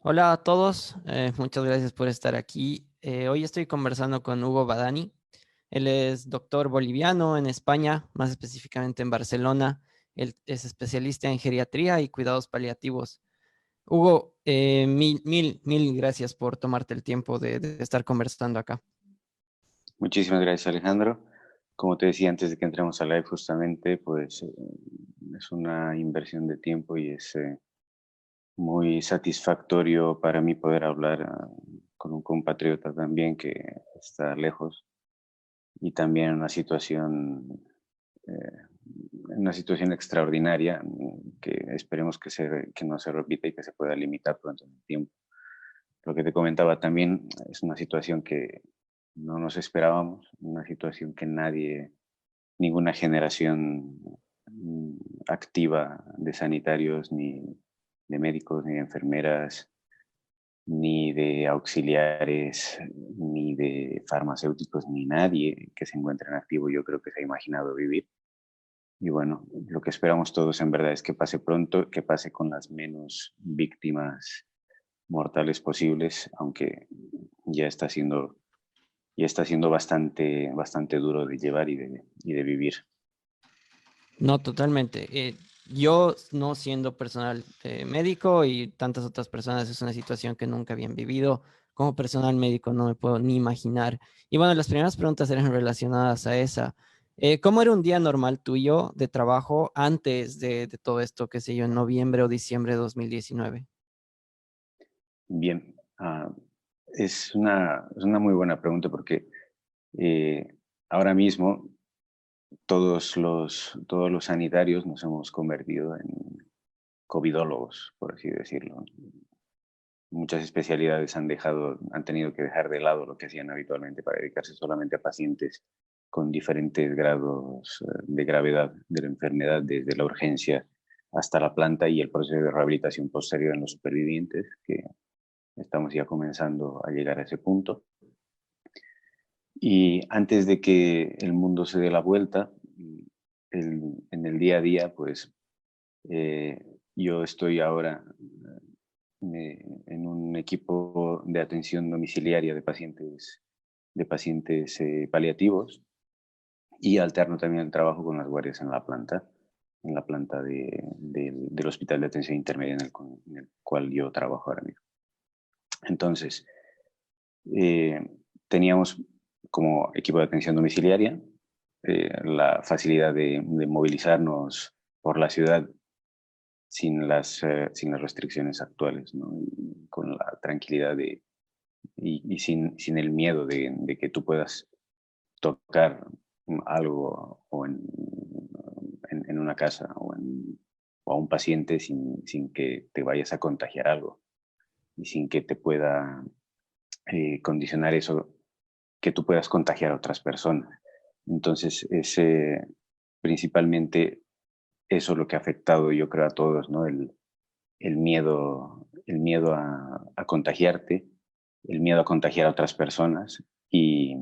Hola a todos, muchas gracias por estar aquí. Hoy estoy conversando con Hugo Badani. Él es doctor boliviano en España, más específicamente en Barcelona. Él es especialista en geriatría y cuidados paliativos. Hugo, mil gracias por tomarte el tiempo de estar conversando acá. Muchísimas gracias, Alejandro. Como te decía antes de que entremos al live, justamente, pues es una inversión de tiempo y es muy satisfactorio para mí poder hablar con un compatriota también que está lejos y también en una situación extraordinaria que esperemos que no se repita y que se pueda limitar pronto en el tiempo. Lo que te comentaba también es una situación que no nos esperábamos, una situación que ninguna generación mm, activa de sanitarios, ni de médicos, ni de enfermeras, ni de auxiliares, ni de farmacéuticos, ni nadie que se encuentre en activo, yo creo que se ha imaginado vivir. Y bueno, lo que esperamos todos en verdad es que pase pronto, que pase con las menos víctimas mortales posibles, aunque ya está siendo, ya está siendo bastante duro de llevar y de vivir. No, totalmente. Yo no siendo personal médico y tantas otras personas, es una situación que nunca habían vivido. Como personal médico no me puedo ni imaginar. Y bueno, las primeras preguntas eran relacionadas a esa. ¿Cómo era un día normal tuyo de trabajo antes de todo esto, qué sé yo, en noviembre o diciembre de 2019? Bien, es una muy buena pregunta porque eh, ahora mismo todos los sanitarios nos hemos convertido en covidólogos, por así decirlo. Muchas especialidades han tenido que dejar de lado lo que hacían habitualmente para dedicarse solamente a pacientes con diferentes grados de gravedad de la enfermedad, desde la urgencia hasta la planta y el proceso de rehabilitación posterior en los supervivientes, que estamos ya comenzando a llegar a ese punto. Y antes de que el mundo se dé la vuelta, en el día a día, pues eh, yo estoy ahora en un equipo de atención domiciliaria de pacientes paliativos y alterno también el trabajo con las guardias en la planta del Hospital de Atención Intermedia en el cual yo trabajo ahora mismo. Entonces, eh, teníamos como equipo de atención domiciliaria la facilidad de movilizarnos por la ciudad sin las restricciones actuales, ¿no? Y con la tranquilidad y sin el miedo de que tú puedas tocar algo en una casa o a un paciente sin que te vayas a contagiar algo y sin que te pueda condicionar eso, que tú puedas contagiar a otras personas. Entonces, principalmente eso es lo que ha afectado, yo creo, a todos, ¿no? El miedo a contagiarte, el miedo a contagiar a otras personas y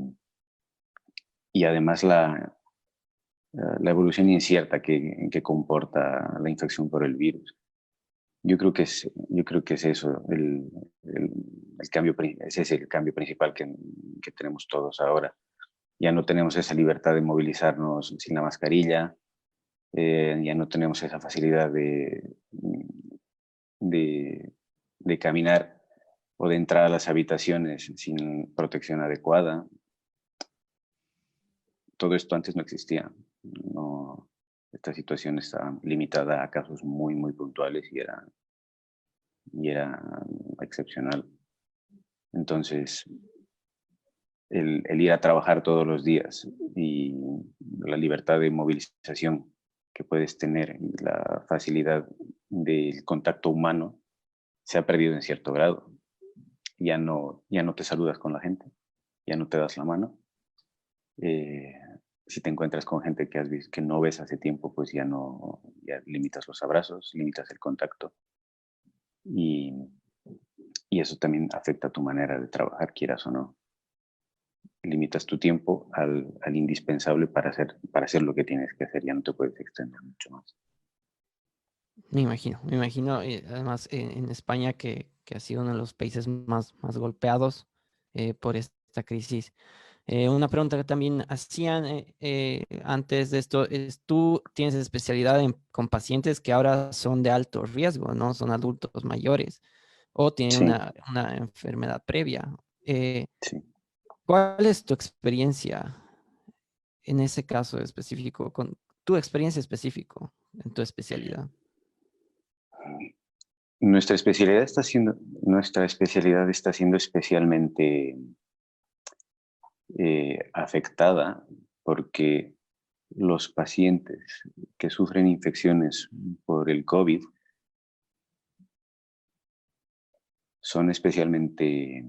además la evolución incierta que comporta la infección por el virus. Yo creo que es eso, el cambio, ese es el cambio principal que tenemos todos ahora. Ya no tenemos esa libertad de movilizarnos sin la mascarilla, ya no tenemos esa facilidad de, de caminar o de entrar a las habitaciones sin protección adecuada. Todo esto antes no existía. No, esta situación estaba limitada a casos muy, muy puntuales y era excepcional. Entonces, el ir a trabajar todos los días y la libertad de movilización que puedes tener y la facilidad del contacto humano se ha perdido en cierto grado. Ya no te saludas con la gente, ya no te das la mano. Eh, si te encuentras con gente que no ves hace tiempo, pues ya limitas los abrazos, limitas el contacto y, y eso también afecta tu manera de trabajar, quieras o no. Limitas tu tiempo al indispensable para hacer lo que tienes que hacer, ya no te puedes extender mucho más. Me imagino, además en España que ha sido uno de los países más golpeados por esta crisis. Una pregunta que también hacían antes de esto es, ¿tú tienes especialidad con pacientes que ahora son de alto riesgo, ¿no? Son adultos mayores o tienen Sí, una enfermedad previa? Eh, sí. ¿Cuál es tu experiencia en ese caso específico, con tu experiencia específico en tu especialidad? Nuestra especialidad está siendo especialmente afectada porque los pacientes que sufren infecciones por el COVID son especialmente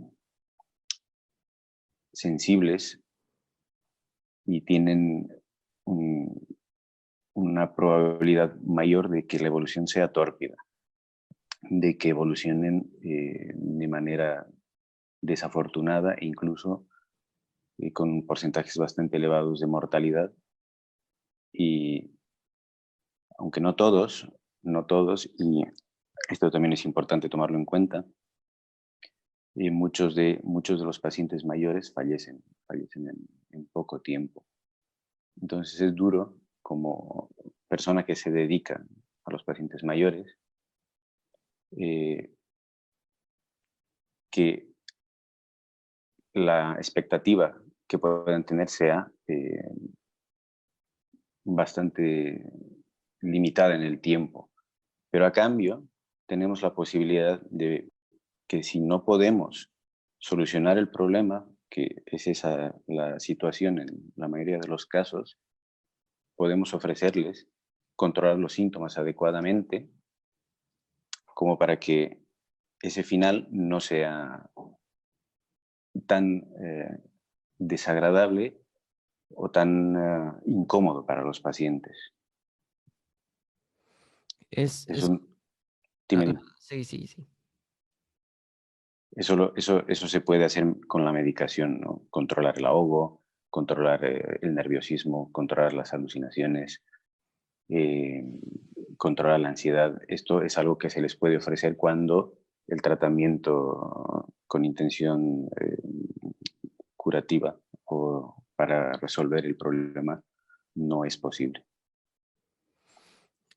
sensibles y tienen un- una probabilidad mayor de que la evolución sea tórpida, de que evolucionen de manera desafortunada e incluso con porcentajes bastante elevados de mortalidad. Y aunque no todos, y esto también es importante tomarlo en cuenta, muchos de los pacientes mayores fallecen en poco tiempo. Entonces es duro como persona que se dedica a los pacientes mayores, eh, que la expectativa que puedan tener sea bastante limitada en el tiempo. Pero a cambio tenemos la posibilidad de que si no podemos solucionar el problema, que es esa la situación en la mayoría de los casos, podemos ofrecerles controlar los síntomas adecuadamente como para que ese final no sea tan desagradable o tan incómodo para los pacientes. Es, Eso, es, dime, dime. sí, sí, sí. Eso se puede hacer con la medicación, ¿no? Controlar el ahogo, controlar el nerviosismo, controlar las alucinaciones, eh, controlar la ansiedad. Esto es algo que se les puede ofrecer cuando el tratamiento con intención curativa o para resolver el problema no es posible.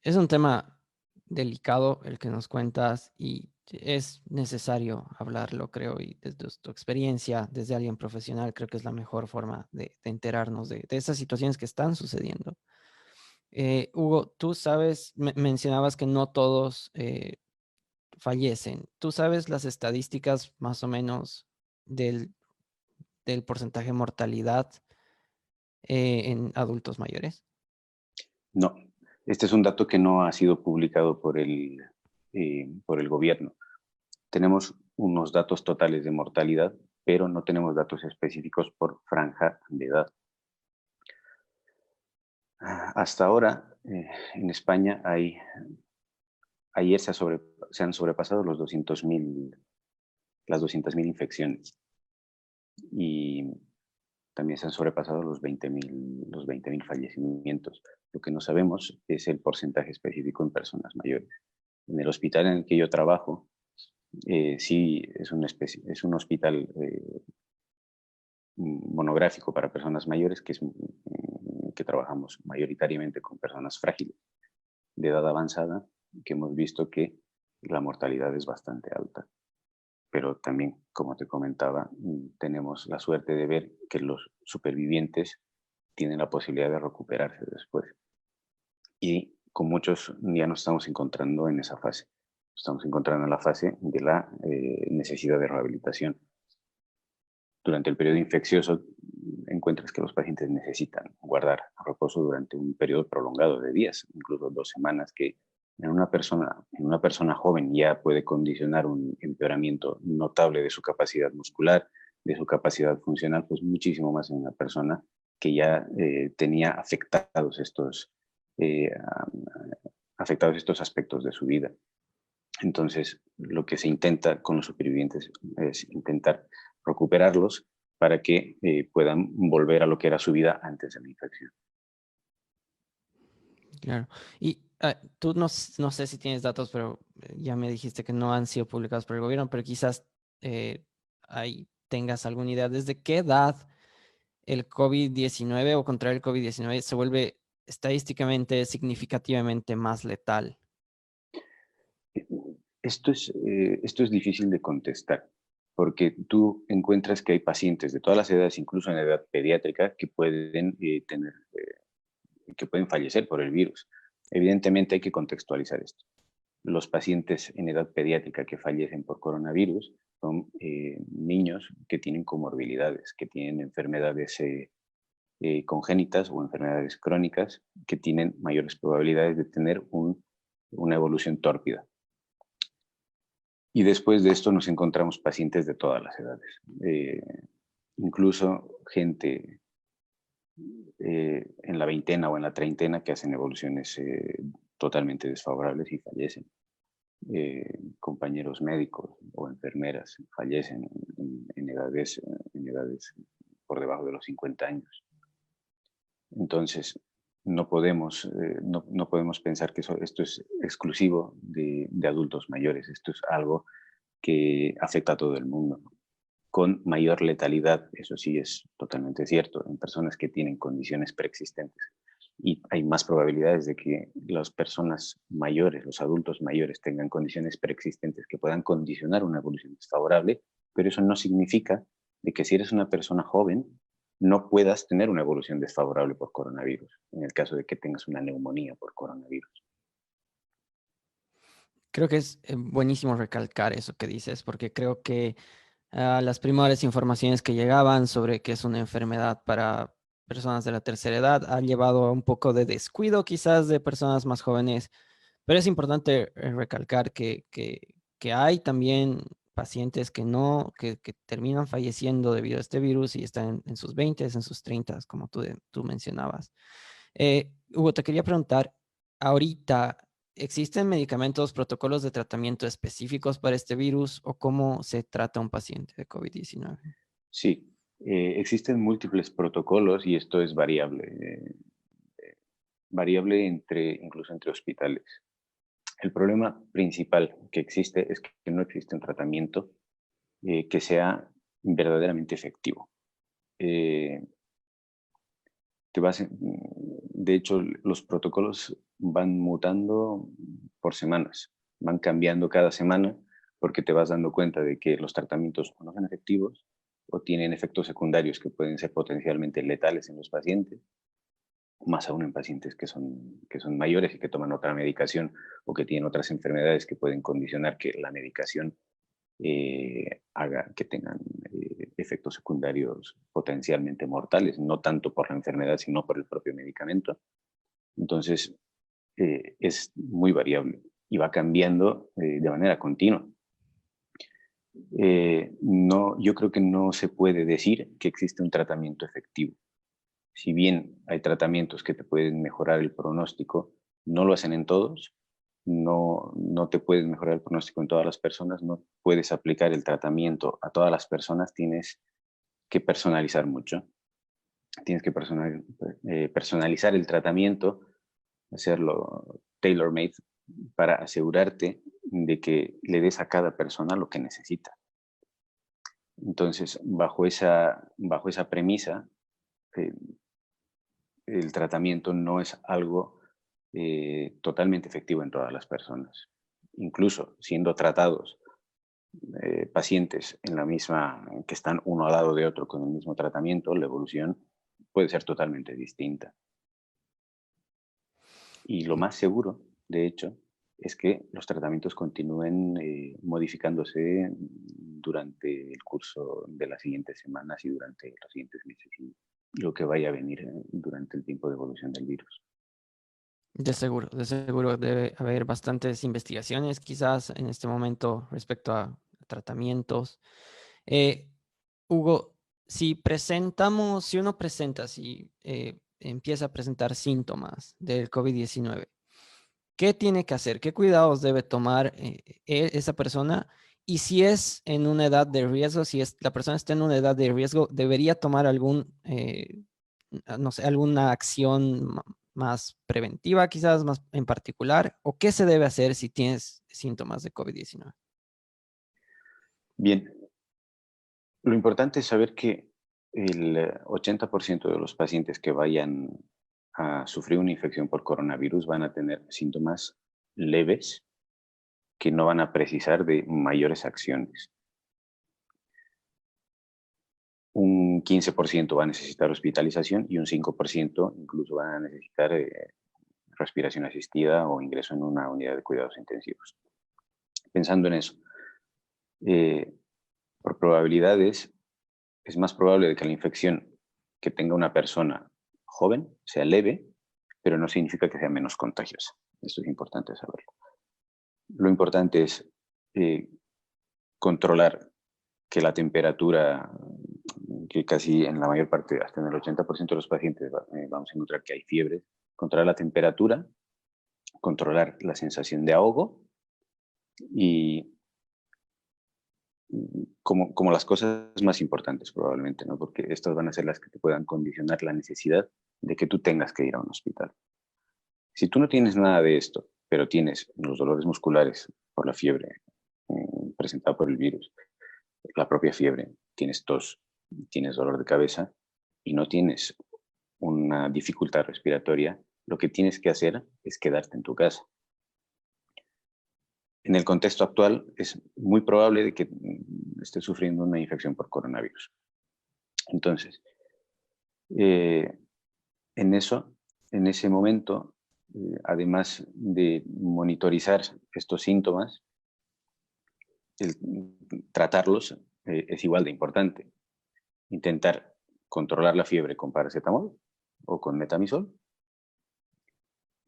Es un tema delicado el que nos cuentas y es necesario hablarlo, creo, y desde tu experiencia, desde alguien profesional, creo que es la mejor forma de enterarnos de esas situaciones que están sucediendo. Hugo, tú sabes, mencionabas que no todos fallecen. ¿Tú sabes las estadísticas más o menos del, del porcentaje de mortalidad en adultos mayores? No, este es un dato que no ha sido publicado por el gobierno. Tenemos unos datos totales de mortalidad, pero no tenemos datos específicos por franja de edad. Hasta ahora, en España ayer se han sobrepasado las 200.000 infecciones y también se han sobrepasado los 20.000 fallecimientos. Lo que no sabemos es el porcentaje específico en personas mayores. En el hospital en el que yo trabajo, sí es un hospital monográfico para personas mayores, que trabajamos mayoritariamente con personas frágiles de edad avanzada, que hemos visto que la mortalidad es bastante alta. Pero también, como te comentaba, tenemos la suerte de ver que los supervivientes tienen la posibilidad de recuperarse después. Y con muchos ya nos estamos encontrando en esa fase. Estamos encontrando en la fase de la necesidad de rehabilitación. Durante el periodo infeccioso encuentras que los pacientes necesitan guardar reposo durante un periodo prolongado de días, incluso 2 semanas, que en una persona joven ya puede condicionar un empeoramiento notable de su capacidad muscular, de su capacidad funcional, pues muchísimo más en una persona que ya tenía eh, afectados estos aspectos de su vida. Entonces, lo que se intenta con los supervivientes es intentar recuperarlos para que puedan volver a lo que era su vida antes de la infección. Claro. Y Tú no sé si tienes datos, pero ya me dijiste que no han sido publicados por el gobierno, pero quizás ahí tengas alguna idea. ¿Desde qué edad el COVID-19 o contraer el COVID-19 se vuelve estadísticamente significativamente más letal? Esto es difícil de contestar, porque tú encuentras que hay pacientes de todas las edades, incluso en edad pediátrica, que pueden que pueden fallecer por el virus. Evidentemente hay que contextualizar esto. Los pacientes en edad pediátrica que fallecen por coronavirus son niños que tienen comorbilidades, que tienen enfermedades congénitas o enfermedades crónicas, que tienen mayores probabilidades de tener una evolución tórpida. Y después de esto nos encontramos pacientes de todas las edades, incluso gente en la veintena o en la treintena que hacen evoluciones totalmente desfavorables y fallecen. Compañeros médicos o enfermeras fallecen en edades por debajo de los 50 años. Entonces, no podemos pensar que esto es exclusivo de adultos mayores. Esto es algo que afecta a todo el mundo, con mayor letalidad, eso sí es totalmente cierto, en personas que tienen condiciones preexistentes. Y hay más probabilidades de que las personas mayores, los adultos mayores, tengan condiciones preexistentes que puedan condicionar una evolución desfavorable, pero eso no significa de que si eres una persona joven, no puedas tener una evolución desfavorable por coronavirus, en el caso de que tengas una neumonía por coronavirus. Creo que es buenísimo recalcar eso que dices, porque creo que las primeras informaciones que llegaban sobre que es una enfermedad para personas de la tercera edad ha llevado a un poco de descuido quizás de personas más jóvenes, pero es importante recalcar que hay también pacientes que no, que terminan falleciendo debido a este virus y están en sus 20, en sus 30, como tú mencionabas. Hugo, te quería preguntar, ahorita, ¿existen medicamentos, protocolos de tratamiento específicos para este virus o cómo se trata a un paciente de COVID-19? Sí, existen múltiples protocolos y esto es variable incluso entre hospitales. El problema principal que existe es que no existe un tratamiento que sea verdaderamente efectivo. Eh, de hecho, los protocolos van mutando por semanas, van cambiando cada semana porque te vas dando cuenta de que los tratamientos o no son efectivos o tienen efectos secundarios que pueden ser potencialmente letales en los pacientes, más aún en pacientes que son mayores y que toman otra medicación o que tienen otras enfermedades que pueden condicionar que la medicación haga que tengan efectos secundarios potencialmente mortales, no tanto por la enfermedad, sino por el propio medicamento. Entonces, es muy variable y va cambiando de manera continua. No, yo creo que no se puede decir que existe un tratamiento efectivo. Si bien hay tratamientos que te pueden mejorar el pronóstico, no lo hacen en todos, no te puedes mejorar el pronóstico en todas las personas, no puedes aplicar el tratamiento a todas las personas, tienes que personalizar mucho, tienes que personalizar el tratamiento, hacerlo tailor-made para asegurarte de que le des a cada persona lo que necesita. Entonces, bajo esa premisa, eh, el tratamiento no es algo totalmente efectivo en todas las personas. Incluso siendo tratados pacientes en la misma, que están uno al lado de otro con el mismo tratamiento, la evolución puede ser totalmente distinta. Y lo más seguro, de hecho, es que los tratamientos continúen modificándose durante el curso de las siguientes semanas y durante los siguientes meses y lo que vaya a venir durante el tiempo de evolución del virus. De seguro debe haber bastantes investigaciones quizás en este momento respecto a tratamientos. Eh, Hugo, si uno presenta, si empieza a presentar síntomas del COVID-19, ¿qué tiene que hacer? ¿Qué cuidados debe tomar esa persona? Y si es en una edad de riesgo, si es, la persona está en una edad de riesgo, ¿debería tomar no sé, alguna acción más preventiva, quizás más en particular? ¿O qué se debe hacer si tienes síntomas de COVID-19? Bien, lo importante es saber que el 80% de los pacientes que vayan a sufrir una infección por coronavirus van a tener síntomas leves que no van a precisar de mayores acciones. Un 15% va a necesitar hospitalización y un 5% incluso van a necesitar respiración asistida o ingreso en una unidad de cuidados intensivos. Pensando en eso, eh, por probabilidades, es más probable de que la infección que tenga una persona joven sea leve, pero no significa que sea menos contagiosa. Esto es importante saberlo. Lo importante es controlar que la temperatura, que casi en la mayor parte, hasta en el 80% de los pacientes vamos a encontrar que hay fiebre, controlar la temperatura, controlar la sensación de ahogo y como las cosas más importantes probablemente, ¿no? Porque estas van a ser las que te puedan condicionar la necesidad de que tú tengas que ir a un hospital. Si tú no tienes nada de esto, pero tienes los dolores musculares por la fiebre presentada por el virus, la propia fiebre, tienes tos, tienes dolor de cabeza y no tienes una dificultad respiratoria, lo que tienes que hacer es quedarte en tu casa. En el contexto actual es muy probable de que estés sufriendo una infección por coronavirus. Entonces, eh, en ese momento, además de monitorizar estos síntomas, el tratarlos es igual de importante. Intentar controlar la fiebre con paracetamol o con metamizol.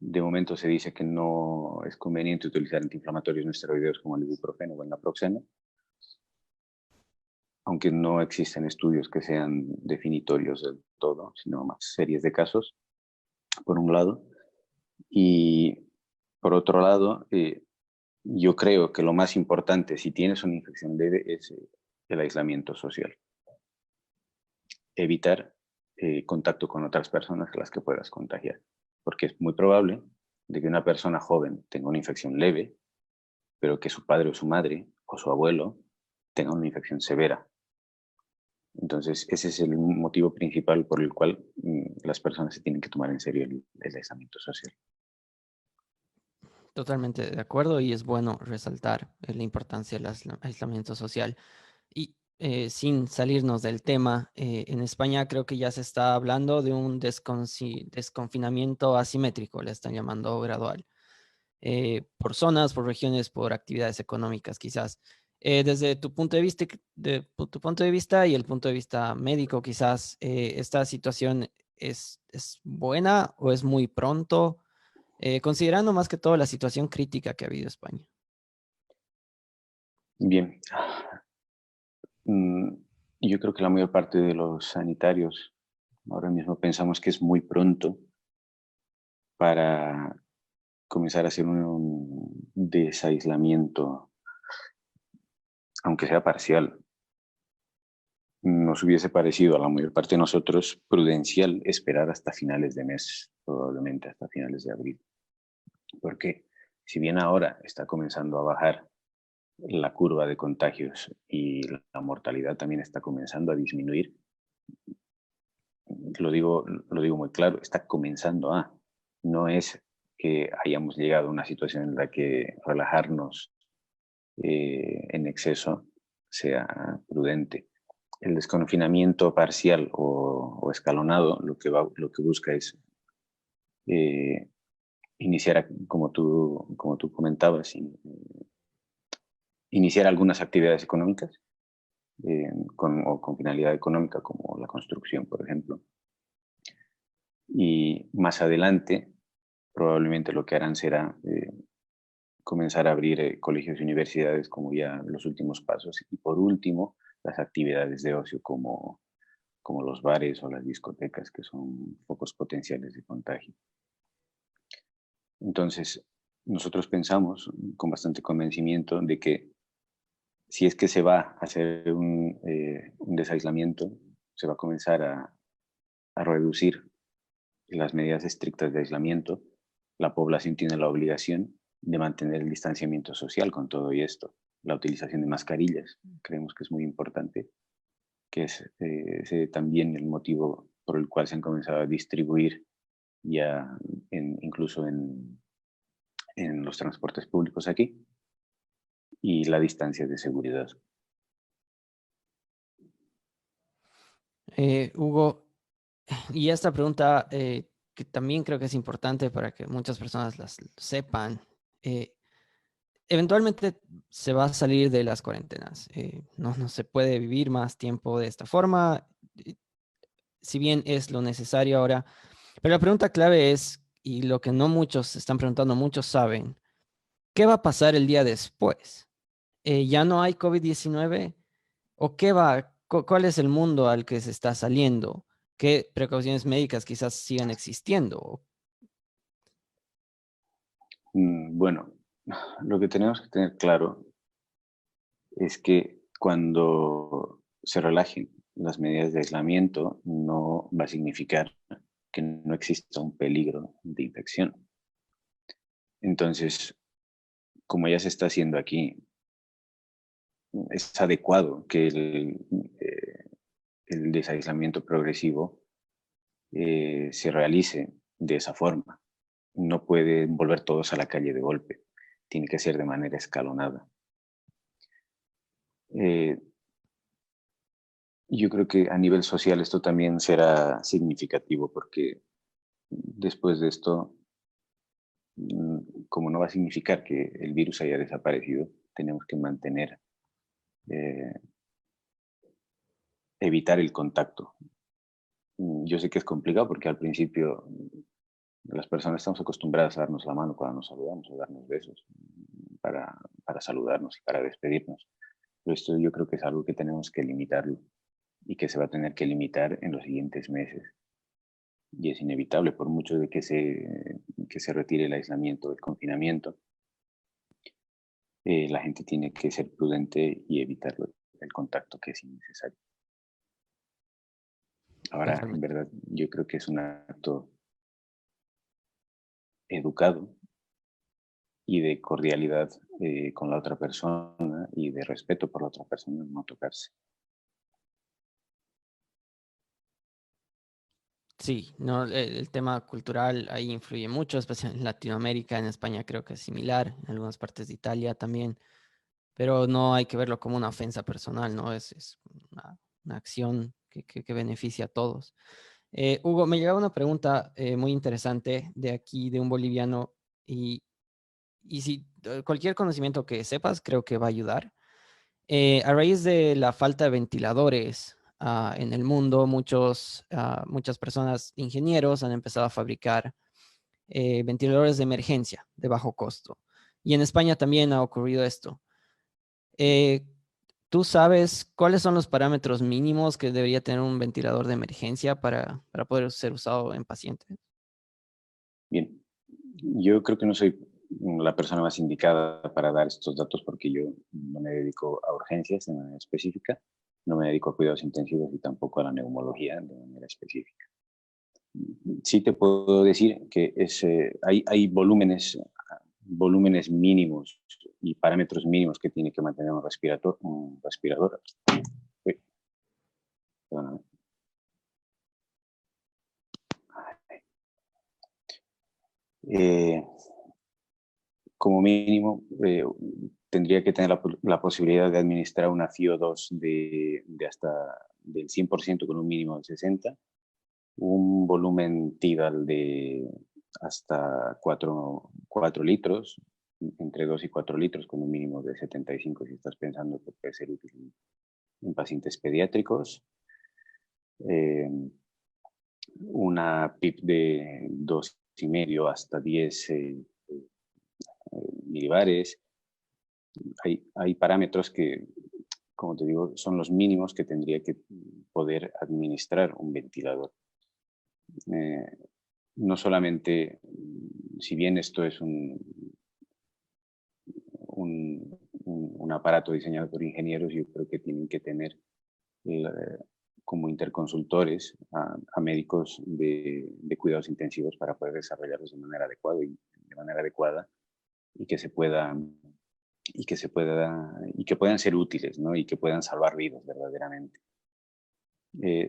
De momento se dice que no es conveniente utilizar antiinflamatorios no esteroideos como el ibuprofeno o el naproxeno, aunque no existen estudios que sean definitorios del todo, sino más series de casos, por un lado. Y por otro lado, yo creo que lo más importante si tienes una infección leve es el aislamiento social. Evitar contacto con otras personas a las que puedas contagiar, porque es muy probable de que una persona joven tenga una infección leve, pero que su padre o su madre o su abuelo tenga una infección severa. Entonces, ese es el motivo principal por el cual las personas se tienen que tomar en serio el aislamiento social. Totalmente de acuerdo y es bueno resaltar la importancia del aislamiento social. Y sin salirnos del tema, en España creo que ya se está hablando de un desconfinamiento asimétrico, le están llamando gradual, por zonas, por regiones, por actividades económicas quizás. Desde tu punto de vista, tu punto de vista y el punto de vista médico, quizás, ¿esta situación es buena o es muy pronto? Considerando más que todo la situación crítica que ha habido en España. Bien, mm, yo creo que la mayor parte de los sanitarios ahora mismo pensamos que es muy pronto para comenzar a hacer un desaislamiento, aunque sea parcial. Nos hubiese parecido a la mayor parte de nosotros prudencial esperar hasta finales de mes, probablemente hasta finales de abril. Porque si bien ahora está comenzando a bajar la curva de contagios y la mortalidad también está comenzando a disminuir, lo digo muy claro, está comenzando a. No es que hayamos llegado a una situación en la que relajarnos en exceso sea prudente. El desconfinamiento parcial o escalonado lo que busca es eh, iniciar, como tú comentabas, iniciar algunas actividades económicas o con finalidad económica, como la construcción, por ejemplo. Y más adelante, probablemente lo que harán será comenzar a abrir colegios y universidades como ya los últimos pasos. Y por último, las actividades de ocio como los bares o las discotecas, que son focos potenciales de contagio. Entonces, nosotros pensamos con bastante convencimiento de que si es que se va a hacer un desaislamiento, se va a comenzar a reducir las medidas estrictas de aislamiento, la población tiene la obligación de mantener el distanciamiento social con todo y esto. La utilización de mascarillas, creemos que es muy importante, que es también el motivo por el cual se han comenzado a distribuir ya incluso en los transportes públicos aquí, y la distancia de seguridad. Hugo, y esta pregunta que también creo que es importante para que muchas personas las sepan. Eventualmente se va a salir de las cuarentenas. No se puede vivir más tiempo de esta forma, si bien es lo necesario ahora. Pero la pregunta clave es, y lo que no muchos se están preguntando, muchos saben, ¿qué va a pasar el día después? ¿Ya no hay COVID-19? ¿O qué va? ¿Cuál es el mundo al que se está saliendo? ¿Qué precauciones médicas quizás sigan existiendo? Bueno, lo que tenemos que tener claro es que cuando se relajen las medidas de aislamiento no va a significar que no exista un peligro de infección. Entonces, como ya se está haciendo aquí, es adecuado que el desaislamiento progresivo se realice de esa forma. No pueden volver todos a la calle de golpe. Tiene que ser de manera escalonada. Eh, yo creo que a nivel social esto también será significativo porque después de esto, como no va a significar que el virus haya desaparecido, tenemos que mantener, eh, evitar el contacto. Yo sé que es complicado porque al principio las personas estamos acostumbradas a darnos la mano cuando nos saludamos, o darnos besos para saludarnos y para despedirnos. Pero esto yo creo que es algo que tenemos que limitarlo y que se va a tener que limitar en los siguientes meses. Y es inevitable, por mucho de que se retire el aislamiento, el confinamiento, la gente tiene que ser prudente y evitar el contacto que es innecesario. Ahora, en Totalmente. verdad, yo creo que es un acto educado y de cordialidad con la otra persona y de respeto por la otra persona, no tocarse. Sí, no, el tema cultural ahí influye mucho, especialmente en Latinoamérica, en España creo que es similar, en algunas partes de Italia también, pero no hay que verlo como una ofensa personal, ¿no? Es una acción que beneficia a todos. Hugo, me llegaba una pregunta muy interesante de aquí, de un boliviano, y si cualquier conocimiento que sepas creo que va a ayudar. A raíz de la falta de ventiladores en el mundo, muchas personas, ingenieros, han empezado a fabricar ventiladores de emergencia de bajo costo. Y en España también ha ocurrido esto. Eh, ¿Tú sabes cuáles son los parámetros mínimos que debería tener un ventilador de emergencia para poder ser usado en pacientes? Bien, yo creo que no soy la persona más indicada para dar estos datos porque yo no me dedico a urgencias de manera específica, no me dedico a cuidados intensivos y tampoco a la neumología de manera específica. Sí te puedo decir que hay volúmenes mínimos y parámetros mínimos que tiene que mantener un respirador. Uy, perdóname. Eh, Como mínimo, tendría que tener la posibilidad de administrar una FiO2 de hasta del 100% con un mínimo de 60, un volumen tidal de hasta 4 litros, entre 2 y 4 litros con un mínimo de 75 si estás pensando que puede ser útil en pacientes pediátricos, eh, una PIP de 2,5 hasta 10 milibares. Hay parámetros que, como te digo, son los mínimos que tendría que poder administrar un ventilador. Eh, no solamente, si bien esto es un aparato diseñado por ingenieros, yo creo que tienen que tener como interconsultores a médicos de cuidados intensivos para poder desarrollarlos de manera adecuada y que se pueda y que puedan ser útiles, ¿no? Y que puedan salvar vidas verdaderamente.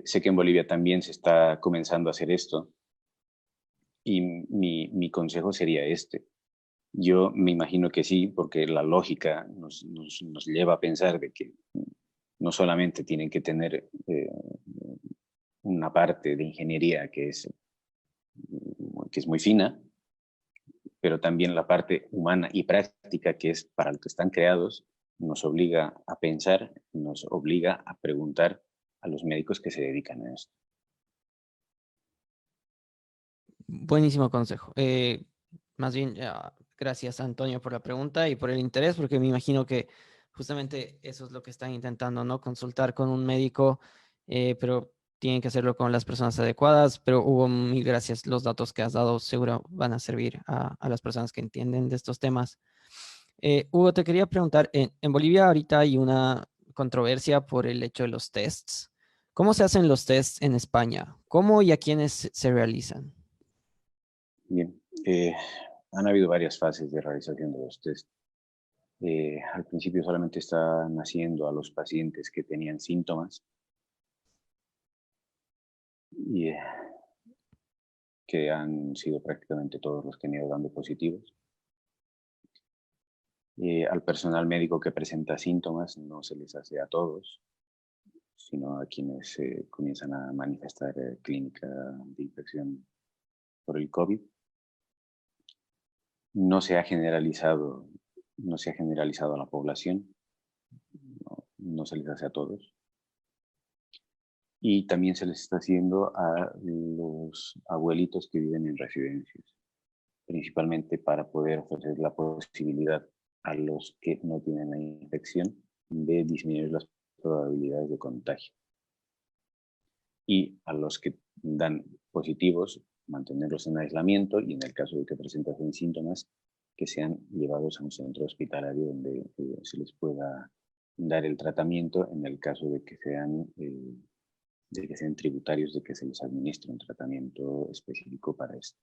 Sé que en Bolivia también se está comenzando a hacer esto y mi consejo sería este. Yo me imagino que sí, porque la lógica nos lleva a pensar de que no solamente tienen que tener una parte de ingeniería que es muy fina, pero también la parte humana y práctica, que es para lo que están creados, nos obliga a pensar, nos obliga a preguntar a los médicos que se dedican a esto. Buenísimo consejo. Más bien, gracias Antonio por la pregunta y por el interés, porque me imagino que justamente eso es lo que están intentando, ¿no? Consultar con un médico, pero tienen que hacerlo con las personas adecuadas. Pero Hugo, mil gracias. Los datos que has dado seguro van a servir a las personas que entienden de estos temas. Hugo, te quería preguntar, en Bolivia ahorita hay una controversia por el hecho de los tests. ¿Cómo se hacen los tests en España? ¿Cómo y a quiénes se realizan? Bien, han habido varias fases de realización de los test. Al principio solamente estaban haciendo a los pacientes que tenían síntomas y que han sido prácticamente todos los que han ido dando positivos. Al personal médico que presenta síntomas no se les hace a todos, sino a quienes comienzan a manifestar clínica de infección por el COVID. No se ha generalizado, no se ha generalizado a la población, no se les hace a todos. Y también se les está haciendo a los abuelitos que viven en residencias, principalmente para poder ofrecer la posibilidad a los que no tienen la infección de disminuir las probabilidades de contagio. Y a los que dan positivos, mantenerlos en aislamiento y en el caso de que presenten síntomas, que sean llevados a un centro hospitalario donde se les pueda dar el tratamiento en el caso de que sean tributarios, de que se les administre un tratamiento específico para esto.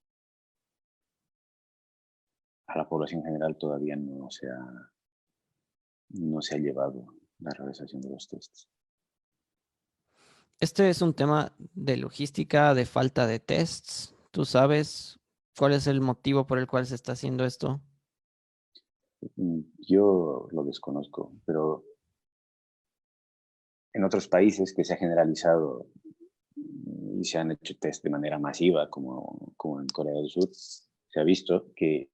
A la población general todavía no se ha llevado la realización de los tests. Este es un tema de logística, de falta de tests. ¿Tú sabes cuál es el motivo por el cual se está haciendo esto? Yo lo desconozco, pero en otros países que se ha generalizado y se han hecho test de manera masiva, como en Corea del Sur, se ha visto que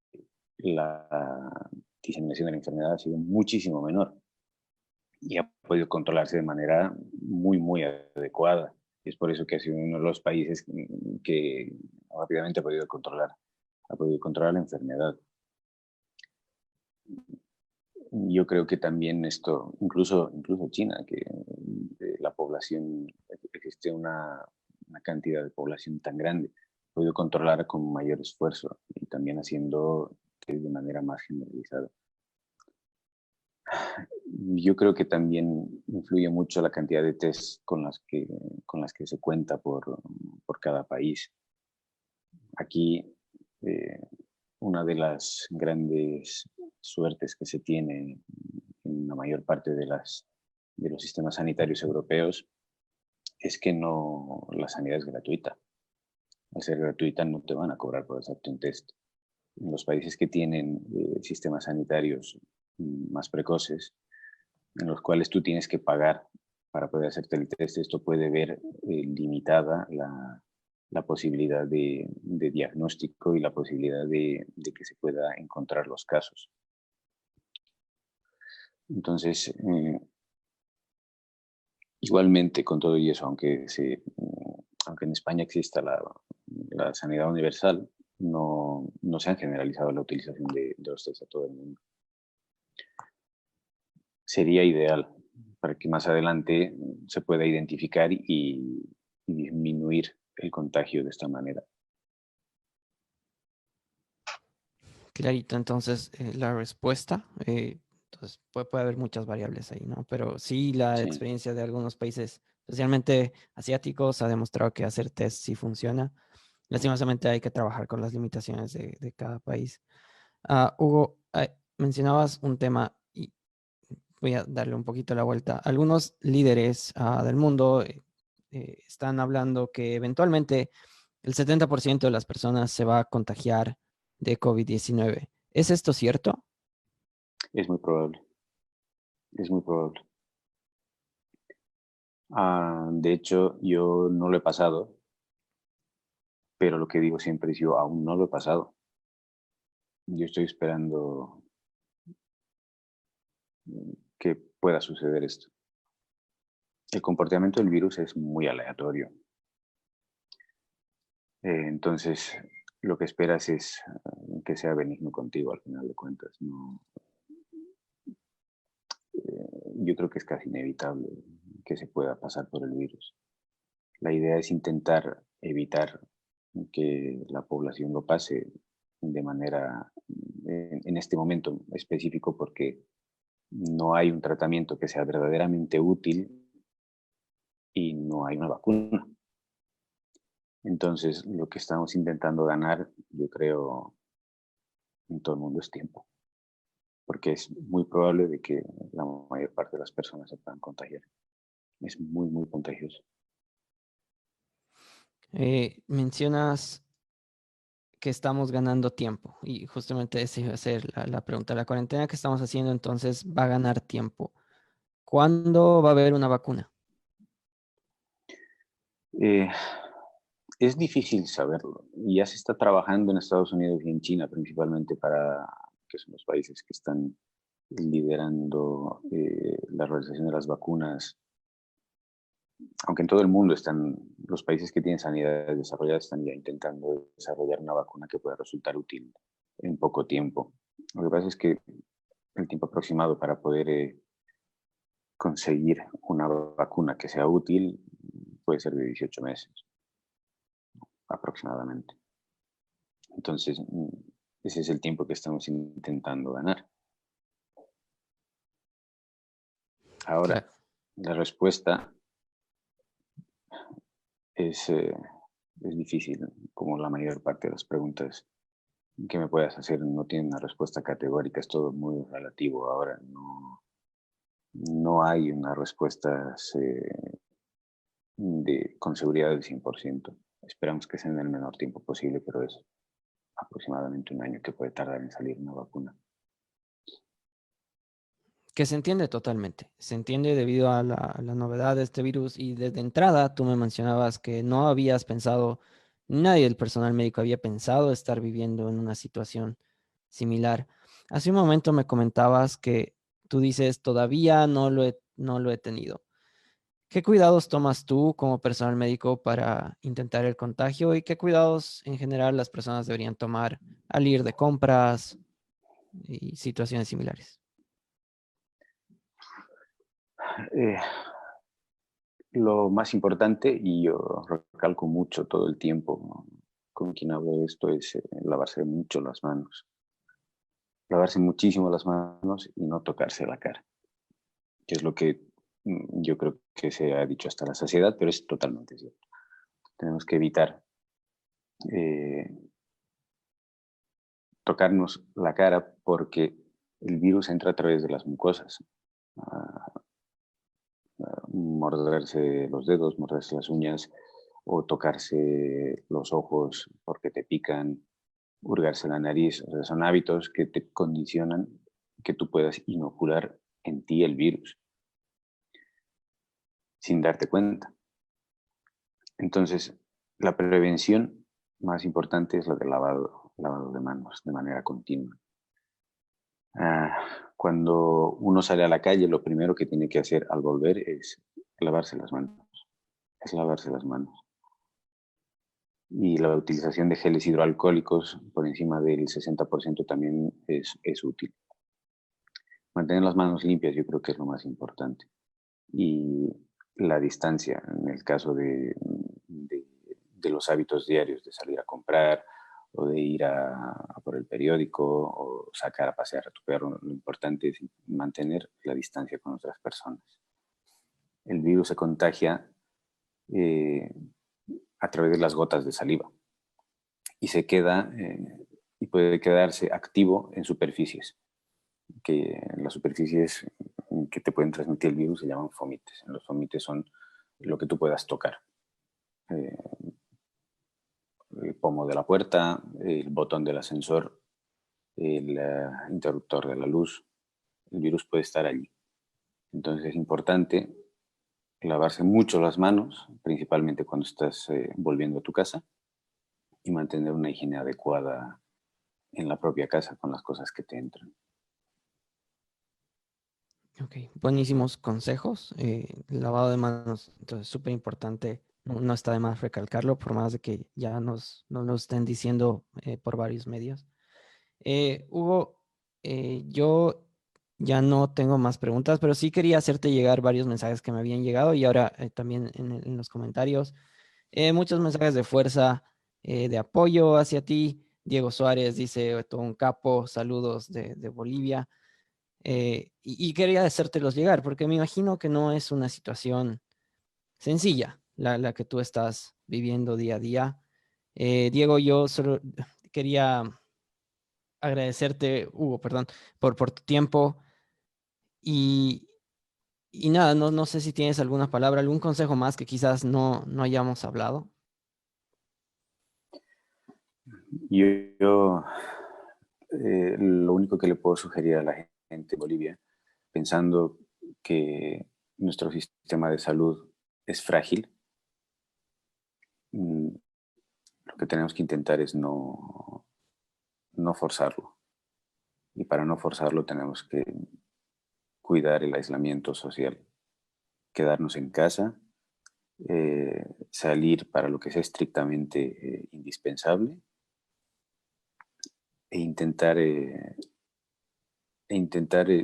la diseminación de la enfermedad ha sido muchísimo menor y ha podido controlarse de manera muy, muy adecuada. Y es por eso que ha sido uno de los países que rápidamente ha podido controlar la enfermedad. Yo creo que también esto, incluso China, que la población, existe una cantidad de población tan grande, ha podido controlar con mayor esfuerzo y también haciendo de manera más generalizada. Yo creo que también influye mucho la cantidad de test con las que se cuenta por cada país. Aquí, eh, una de las grandes suertes que se tiene en la mayor parte de los sistemas sanitarios europeos es que la sanidad es gratuita. Al ser gratuita no te van a cobrar por hacerte un test. En los países que tienen sistemas sanitarios más precoces, en los cuales tú tienes que pagar para poder hacerte el test, esto puede ver limitada la posibilidad de diagnóstico y la posibilidad de que se pueda encontrar los casos. Entonces, igualmente con todo y eso, aunque en España exista la sanidad universal, no se han generalizado la utilización de los test a todo el mundo. Sería ideal para que más adelante se pueda identificar y disminuir el contagio de esta manera. Clarito, entonces la respuesta, entonces puede haber muchas variables ahí, ¿no? Pero sí, la Sí, experiencia de algunos países especialmente asiáticos, ha demostrado que hacer test sí funciona. Lastimosamente hay que trabajar con las limitaciones de cada país. Hugo, mencionabas un tema y voy a darle un poquito la vuelta. Algunos líderes del mundo están hablando que eventualmente el 70% de las personas se va a contagiar de COVID-19. ¿Es esto cierto? Es muy probable, es muy probable. De hecho, yo no lo he pasado, pero lo que digo siempre es yo aún no lo he pasado. Yo estoy esperando que pueda suceder esto. El comportamiento del virus es muy aleatorio. Entonces, lo que esperas es que sea benigno contigo al final de cuentas. No, yo creo que es casi inevitable que se pueda pasar por el virus. La idea es intentar evitar que la población lo pase de manera, en este momento específico, porque no hay un tratamiento que sea verdaderamente útil y no hay una vacuna. Entonces, lo que estamos intentando ganar, yo creo, en todo el mundo es tiempo, porque es muy probable de que la mayor parte de las personas se puedan contagiar. Es muy, muy contagioso. Mencionas que estamos ganando tiempo y justamente esa iba a ser la pregunta. La cuarentena que estamos haciendo entonces va a ganar tiempo. ¿Cuándo va a haber una vacuna? Eh, es difícil saberlo. Ya se está trabajando en Estados Unidos y en China principalmente que son los países que están liderando la realización de las vacunas. Aunque en todo el mundo los países que tienen sanidades desarrolladas están ya intentando desarrollar una vacuna que pueda resultar útil en poco tiempo. Lo que pasa es que el tiempo aproximado para poder conseguir una vacuna que sea útil puede ser de 18 meses aproximadamente. Entonces, ese es el tiempo que estamos intentando ganar. Ahora, Claro. la respuesta es, eh, es difícil, como la mayor parte de las preguntas que me puedas hacer no tienen una respuesta categórica, es todo muy relativo. Ahora no hay una respuesta con seguridad del 100%. Esperamos que sea en el menor tiempo posible, pero es aproximadamente un año que puede tardar en salir una vacuna. Que se entiende totalmente. Se entiende debido a la novedad de este virus y desde entrada tú me mencionabas que no habías pensado, nadie del personal médico había pensado estar viviendo en una situación similar. Hace un momento me comentabas que tú dices, todavía no lo he tenido. ¿Qué cuidados tomas tú como personal médico para intentar el contagio y qué cuidados en general las personas deberían tomar al ir de compras y situaciones similares? Eh, lo más importante, y yo recalco mucho todo el tiempo, ¿no?, con quien hablo de esto, es lavarse mucho las manos. Lavarse muchísimo las manos y no tocarse la cara, que es lo que yo creo que se ha dicho hasta la saciedad, pero es totalmente cierto. Tenemos que evitar eh, tocarnos la cara porque el virus entra a través de las mucosas. Ah, morderse los dedos, morderse las uñas o tocarse los ojos porque te pican, hurgarse la nariz. O sea, son hábitos que te condicionan que tú puedas inocular en ti el virus sin darte cuenta. Entonces, la prevención más importante es la del lavado de manos de manera continua. Cuando uno sale a la calle, lo primero que tiene que hacer al volver es lavarse las manos. Es lavarse las manos. Y la utilización de geles hidroalcohólicos por encima del 60% también es útil. Mantener las manos limpias yo creo que es lo más importante. Y la distancia, en el caso de los hábitos diarios, de salir a comprar o de ir a por el periódico o sacar a pasear a tu perro, lo importante es mantener la distancia con otras personas. El virus se contagia eh, a través de las gotas de saliva y se queda y puede quedarse activo en superficies, que las superficies que te pueden transmitir el virus se llaman fomites. Los fomites son lo que tú puedas tocar. Eh, el pomo de la puerta, el botón del ascensor, el interruptor de la luz. El virus puede estar allí. Entonces es importante lavarse mucho las manos, principalmente cuando estás volviendo a tu casa, y mantener una higiene adecuada en la propia casa con las cosas que te entran. Ok, buenísimos consejos. El lavado de manos, entonces, súper importante. No, no está de más recalcarlo, por más de que ya nos lo estén diciendo por varios medios. Hugo, yo ya no tengo más preguntas, pero sí quería hacerte llegar varios mensajes que me habían llegado y ahora también en los comentarios. Muchos mensajes de fuerza, de apoyo hacia ti. Diego Suárez dice, todo un capo, saludos de Bolivia. Y quería hacértelos llegar, porque me imagino que no es una situación sencilla la que tú estás viviendo día a día. Diego, yo solo quería agradecerte, Hugo, perdón, por tu tiempo y, y nada, no sé si tienes alguna palabra, algún consejo más que quizás no hayamos hablado. Yo lo único que le puedo sugerir a la gente de Bolivia, pensando que nuestro sistema de salud es frágil, mm, lo que tenemos que intentar es no forzarlo. Y para no forzarlo tenemos que cuidar el aislamiento social, quedarnos en casa, salir para lo que sea estrictamente indispensable e intentar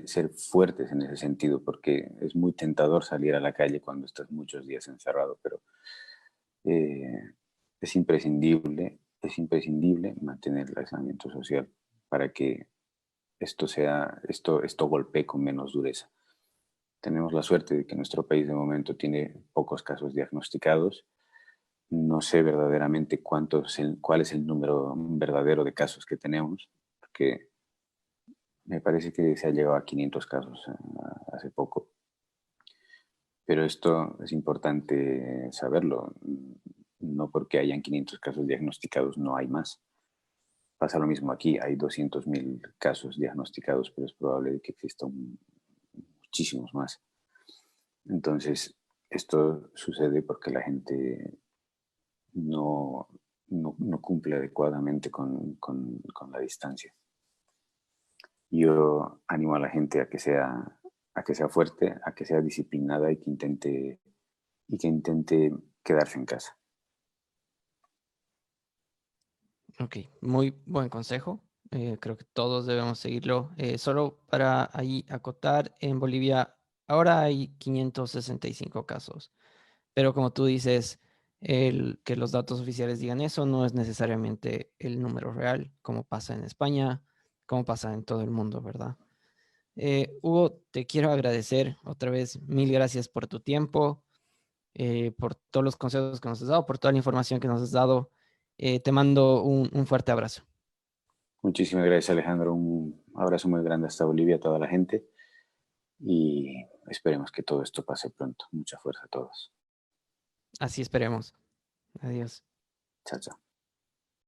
ser fuertes en ese sentido, porque es muy tentador salir a la calle cuando estás muchos días encerrado, pero eh, es imprescindible mantener el aislamiento social para que esto golpee con menos dureza. Tenemos la suerte de que nuestro país de momento tiene pocos casos diagnosticados. No sé verdaderamente cuál es el número verdadero de casos que tenemos, porque me parece que se ha llegado a 500 casos hace poco. Pero esto es importante saberlo. No porque hayan 500 casos diagnosticados no hay más. Pasa lo mismo aquí. Hay 200.000 casos diagnosticados, pero es probable que existan muchísimos más. Entonces, esto sucede porque la gente no, no cumple adecuadamente con la distancia. Yo animo a la gente a que sea fuerte, a que sea disciplinada y que intente quedarse en casa. Ok, muy buen consejo. Creo que todos debemos seguirlo. Solo para ahí acotar, en Bolivia ahora hay 565 casos, pero como tú dices, que los datos oficiales digan eso no es necesariamente el número real, como pasa en España, como pasa en todo el mundo, ¿verdad? Hugo, te quiero agradecer otra vez, mil gracias por tu tiempo, por todos los consejos que nos has dado, por toda la información que nos has dado. Te mando un fuerte abrazo. Muchísimas gracias, Alejandro. Un abrazo muy grande hasta Bolivia a toda la gente y esperemos que todo esto pase pronto. Mucha fuerza a todos. Así esperemos. Adiós. Chao, chao.